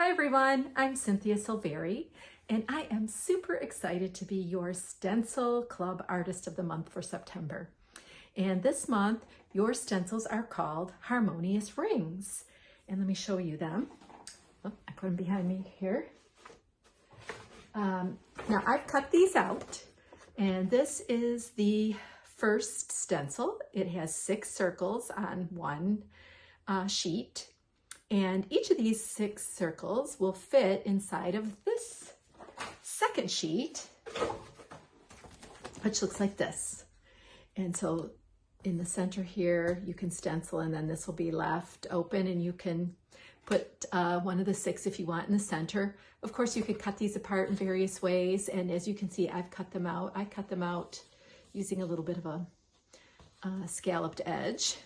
Hi everyone, I'm Cynthia Silveri, and I am super excited to be your Stencil Club Artist of the Month for September. And this month, your stencils are called Harmonious Rings. And let me show you them. Oh, I put them behind me here. Now I've cut these out, and this is the first stencil. It has 6 circles on one sheet. And each of these 6 circles will fit inside of this second sheet, which looks like this. And so in the center here, you can stencil, and then this will be left open, and you can put one of the 6 if you want in the center. Of course, you could cut these apart in various ways. And as you can see, I've cut them out. I cut them out using a little bit of a scalloped edge.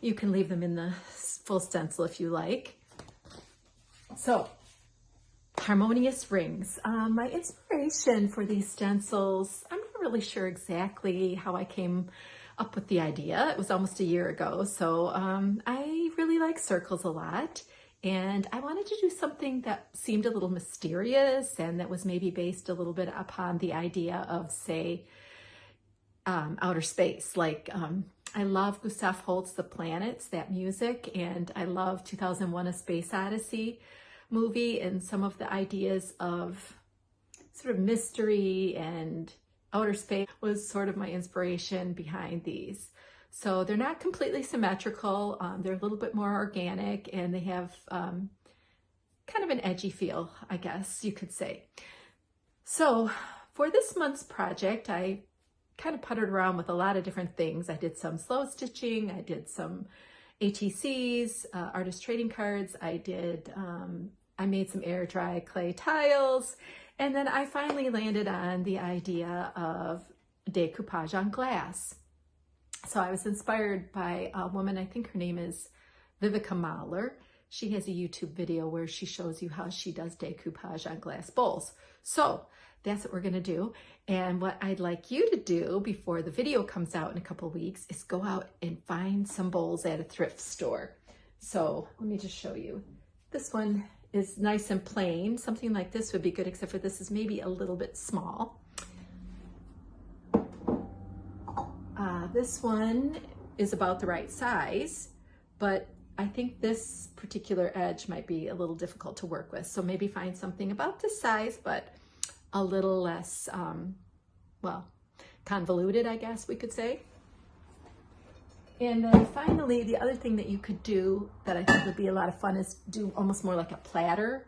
You can leave them in the full stencil if you like. So, Harmonious Rings. My inspiration for these stencils, I'm not really sure exactly how I came up with the idea. It was almost a year ago. So I really like circles a lot. And I wanted to do something that seemed a little mysterious and that was maybe based a little bit upon the idea of, say, outer space. Like I love Gustav Holst's The Planets, that music, and I love 2001: A Space Odyssey movie, and some of the ideas of sort of mystery and outer space was sort of my inspiration behind these. So they're not completely symmetrical. They're a little bit more organic, and they have kind of an edgy feel, I guess you could say. So for this month's project, I kind of puttered around with a lot of different things. I did some slow stitching, I did some ATCs, artist trading cards, I made some air dry clay tiles, and then I finally landed on the idea of decoupage on glass. So I was inspired by a woman, I think her name is Vivica Mahler. She has a YouTube video where she shows you how she does decoupage on glass bowls. So that's what we're gonna do. And what I'd like you to do before the video comes out in a couple of weeks is go out and find some bowls at a thrift store. So let me just show you. This one is nice and plain. Something like this would be good, except for this is maybe a little bit small. This one is about the right size, but I think this particular edge might be a little difficult to work with. So maybe find something about this size, but a little less, well, convoluted, I guess we could say. And then finally, the other thing that you could do that I think would be a lot of fun is do almost more like a platter,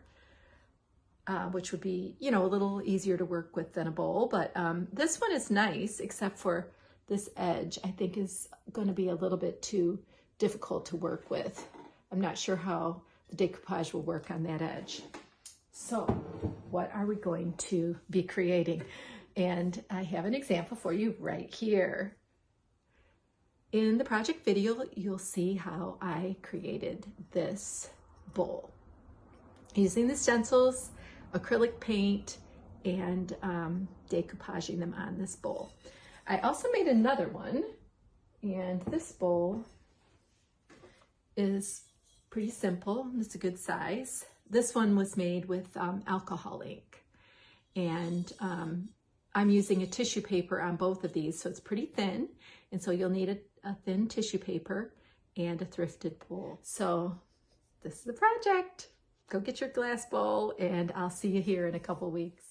which would be, you know, a little easier to work with than a bowl. But this one is nice, except for this edge, I think is going to be a little bit too difficult to work with. I'm not sure how the decoupage will work on that edge. So what are we going to be creating? And I have an example for you right here. In the project video, you'll see how I created this bowl using the stencils, acrylic paint, and decoupaging them on this bowl. I also made another one, and this bowl is pretty simple. It's a good size. This one was made with alcohol ink, and I'm using a tissue paper on both of these, so it's pretty thin, and so you'll need a thin tissue paper and a thrifted bowl. So this is the project. Go get your glass bowl, and I'll see you here in a couple weeks.